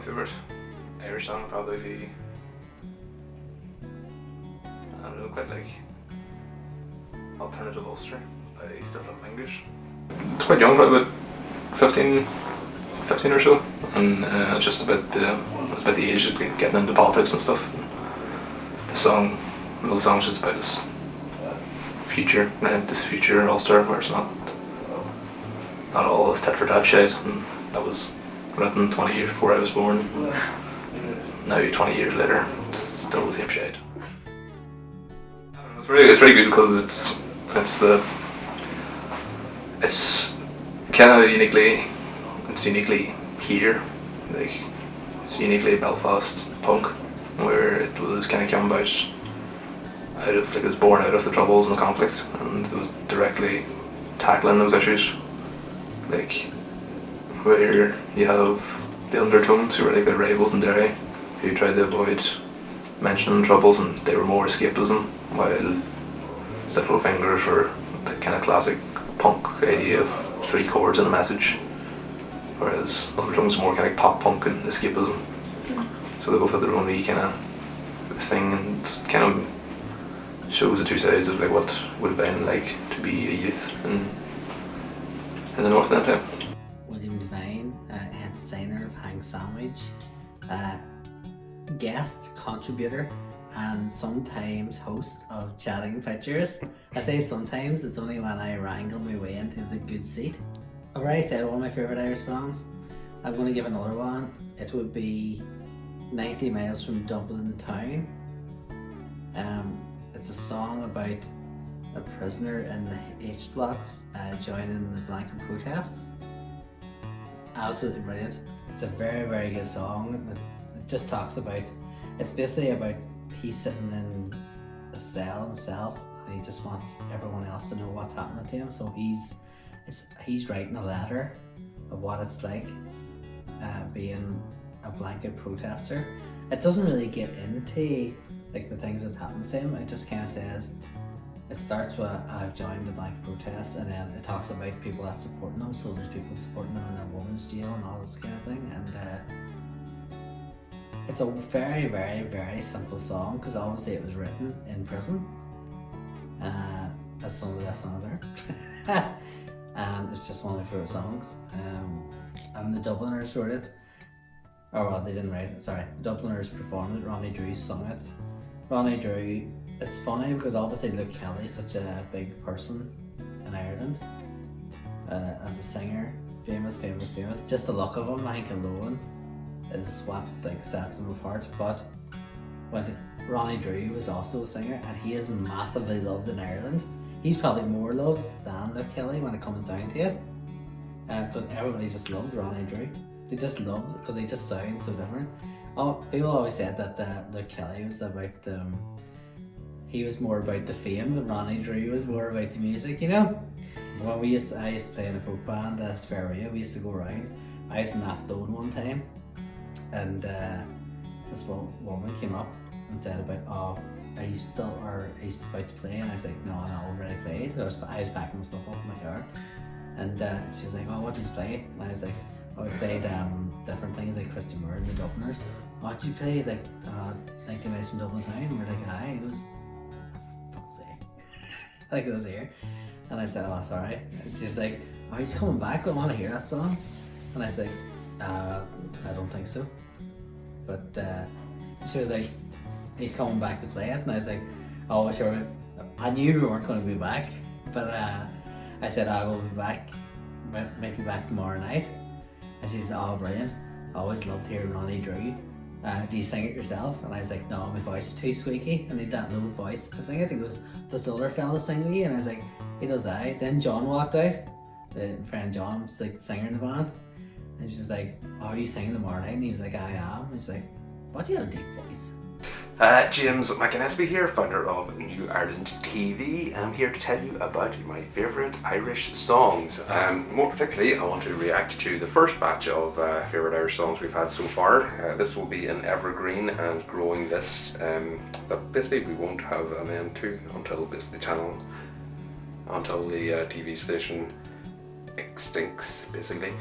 my favourite Irish song probably be, I don't know, quite like Alternative Ulster by Still Love English. It's quite young, probably about 15 or so, and it's just about it's about the age of getting into politics and stuff. The song's just about this future Ulster where it's not all this tit for tat shit, and that was written 20 years before I was born. Now 20 years later, it's still the same shade. I don't know, it's really good because it's kind of uniquely here, like it's uniquely Belfast punk, where it was kind of come about it was born out of the troubles and the conflict, and it was directly tackling those issues, like where you have the undertones who were like the rivals in Derry, who tried to avoid mentioning troubles, and they were more escapism, while Stiff Little Fingers were the kind of classic punk idea of 3 chords and a message, whereas Undertones more kind of pop punk and escapism. So they both had their own wee kind of thing, and kind of shows the two sides of like what would have been like to be a youth in the north at that time. William Devine, head designer of Hang Sandwich, guest contributor, and sometimes host of Chatting Pictures. I say sometimes, it's only when I wrangle my way into the good seat. I've already said one of my favourite Irish songs. I'm going to give another one. It would be 90 Miles from Dublin Town. It's a song about a prisoner in the H blocks joining the blanket protests. It's absolutely brilliant. It's a very, very good song. It just talks about, it's basically about he's sitting in a cell himself, and he just wants everyone else to know what's happening to him. So he's writing a letter of what it's like being a blanket protester. It doesn't really get into like the things that's happened to him. It just kind of says, it starts with I've joined the blanket protest, and then it talks about people that's supporting him. So there's people supporting him in a woman's jail and all this kind of thing. And it's a very, very, very simple song, because obviously it was written in prison. That's some of the best songs there. And it's just one of my favourite songs. And the Dubliners wrote it. Oh well, they didn't write it, sorry. The Dubliners performed it, Ronnie Drew sung it. Ronnie Drew, it's funny because obviously Luke Kelly's such a big person in Ireland. As a singer, famous. Just the look of him, I think alone is what like sets him apart. But when Ronnie Drew was also a singer, and he is massively loved in Ireland. He's probably more loved than Luke Kelly when it comes down to it. Because everybody just loved Ronnie Drew. They just love it because they just sound so different. Oh, people always said that Luke Kelly was about he was more about the fame, and Ronnie Drew was more about the music, you know? When I used to play in a folk band, Sferia, we used to go around. I was in Athlone one time, and this woman came up and said about, are you about to play? And I was like, no, I've already played. I was packing the stuff up in my car, and she was like, oh, what did you play? And I was like, oh, we played different things like Christy Moore and the Dubliners. Oh, did you play like 90 Miles from Dublin Town? And we're like, aye. He goes, for fuck's sake. Like it was here. And I said, oh, sorry. And she's like, oh, he's coming back. I want to hear that song. And I was like, I don't think so. But she was like, he's coming back to play it. And I was like, oh, sure. I knew we weren't going to be back. But I said, I will be back. Might be back tomorrow night. And she said, oh, brilliant. I always loved hearing Ronnie Drew. Do you sing it yourself? And I was like, no, my voice is too squeaky. I need that low voice to sing it. He goes, does the other fella sing with you? And I was like, he does I. Then John walked out. My friend John was like the singer in the band. And she was like, oh, are you singing tomorrow night? And he was like, I am. And she's like, what do you have a deep voice? James McInnesby here, founder of New Ireland TV. I'm here to tell you about my favourite Irish songs. More particularly, I want to react to the first batch of favourite Irish songs we've had so far. This will be an evergreen and growing list. But basically, we won't have an end to until the TV station extincts, basically.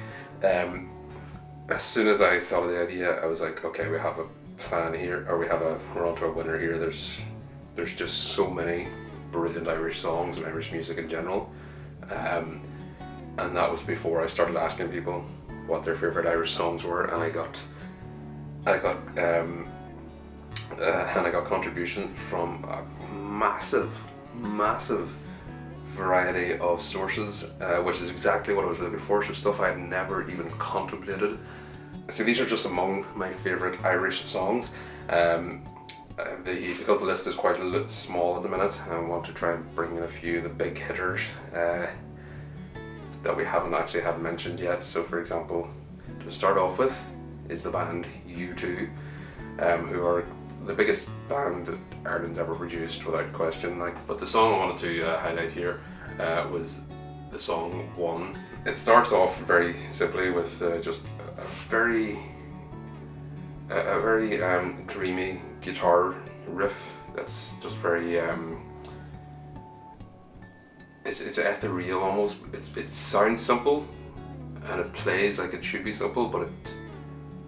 as soon as I thought of the idea, I was like, okay, we have a plan here, or we're onto a winner here. There's just so many brilliant Irish songs and Irish music in general, and that was before I started asking people what their favourite Irish songs were, and I got contribution from a massive variety of sources, which is exactly what I was looking for. So stuff I had never even contemplated. So these are just among my favourite Irish songs. Because the list is quite small at the minute, I want to try and bring in a few of the big hitters that we haven't actually had mentioned yet. So for example, to start off with is the band U2, who are the biggest band that Ireland's ever produced without question. But the song I wanted to highlight here was the song One. It starts off very simply with just a very dreamy guitar riff that's just very it's ethereal almost. It sounds simple and it plays like it should be simple, but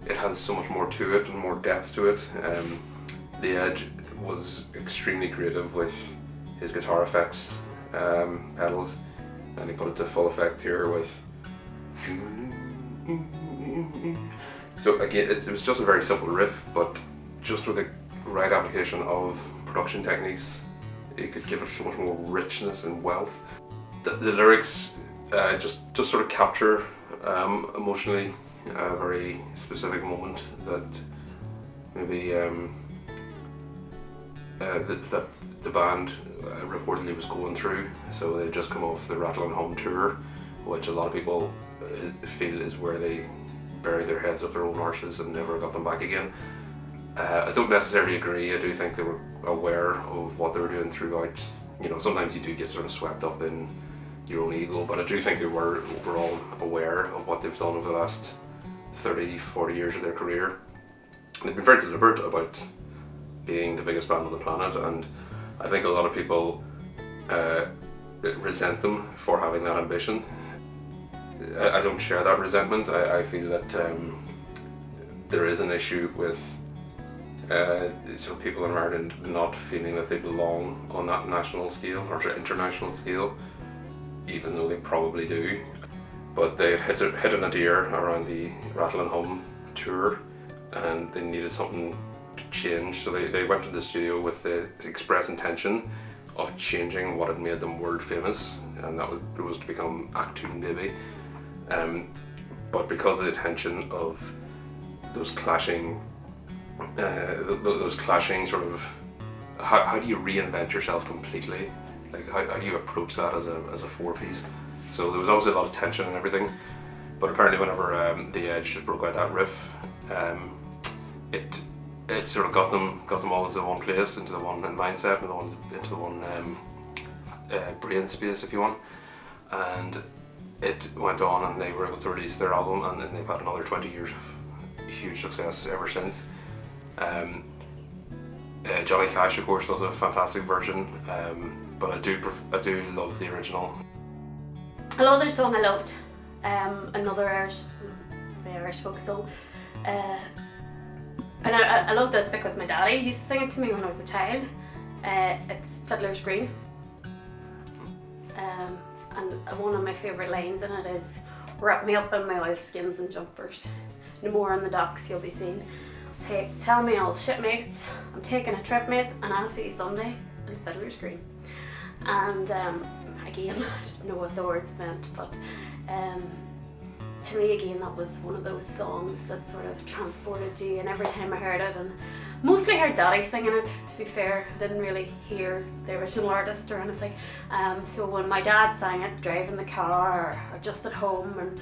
it has so much more to it and more depth to it. The Edge was extremely creative with his guitar effects pedals, and he put it to full effect here with. So again, it was just a very simple riff, but just with the right application of production techniques, it could give it so much more richness and wealth. The lyrics just sort of capture emotionally a very specific moment that maybe that the band reportedly was going through. So they'd just come off the Rattle and Home tour, which a lot of people feel is where they buried their heads up their own arses and never got them back again. I don't necessarily agree. I do think they were aware of what they were doing throughout. You know, sometimes you do get sort of swept up in your own ego, but I do think they were overall aware of what they've done over the last 30, 40 years of their career. They've been very deliberate about being the biggest band on the planet, and I think a lot of people resent them for having that ambition. I don't share that resentment. I feel that there is an issue with sort of people in Ireland not feeling that they belong on that national scale or international scale, even though they probably do. But they had hit a nadir around the Rattle and Hum tour, and they needed something to change. So they went to the studio with the express intention of changing what had made them world famous, and that was to become Achtung Baby. But because of the tension of those clashing sort of, how do you reinvent yourself completely? Like how do you approach that as a four-piece? So there was obviously a lot of tension and everything, but apparently whenever the Edge just broke out that riff, it sort of got them all into one place, into the one mindset, and into the one brain space, if you want. And it went on, and they were able to release their album, and then they've had another 20 years of huge success ever since. Johnny Cash, of course, does a fantastic version, but I do love the original. Another song I loved, another Irish folk song, and I loved it because my daddy used to sing it to me when I was a child. It's Fiddler's Green, and one of my favourite lines in it is, "Wrap me up in my oilskins and jumpers, no more on the docks you'll be seen. Tell me all shipmates, I'm taking a trip, mate, and I'll see you Sunday in Fiddler's Green." And again, I don't know what the words meant, but to me again that was one of those songs that sort of transported you, and every time I heard it, and mostly heard Daddy singing it, to be fair, I didn't really hear the original artist or anything. So when my dad sang it, driving the car or just at home, and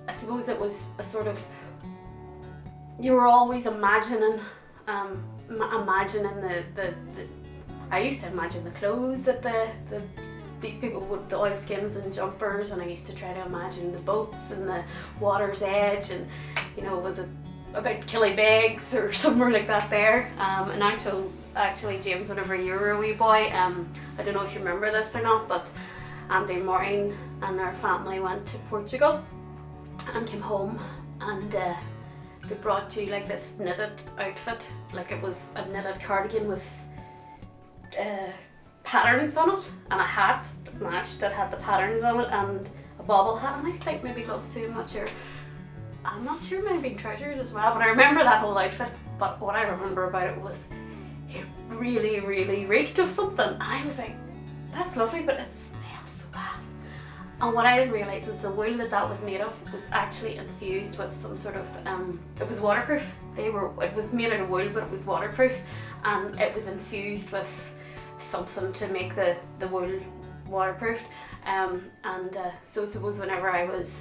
I suppose it was a sort of, you were always imagining the I used to imagine the clothes that these people with the oilskins and jumpers, and I used to try to imagine the boats and the water's edge, and you know, was it about Killybegs or somewhere like that there. And actually, James, whenever you were a wee boy, I don't know if you remember this or not, but Andy and Maureen and our family went to Portugal and came home, and they brought you like this knitted outfit, like it was a knitted cardigan with patterns on it, and a hat that matched that had the patterns on it, and a bobble hat, and I think maybe gloves too, I'm not sure, maybe trousers as well, but I remember that whole outfit. But what I remember about it was it really, really reeked of something, and I was like, that's lovely, but it smells so bad. And what I didn't realise was the wool that was made of was actually infused with some sort of, it was waterproof. It was made out of wool, but it was waterproof, and it was infused with something to make the wool waterproofed. So I suppose whenever I was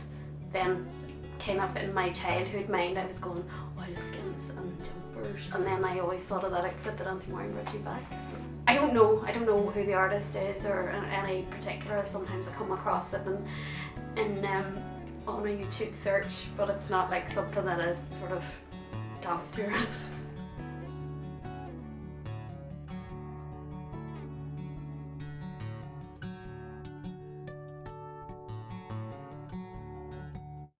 then kind of in my childhood mind, I was going oilskins and jumpers, and then I always thought of that outfit that Auntie Maureen brought you back. I don't know who the artist is or any particular. Sometimes I come across it on a YouTube search, but it's not like something that I sort of dance to.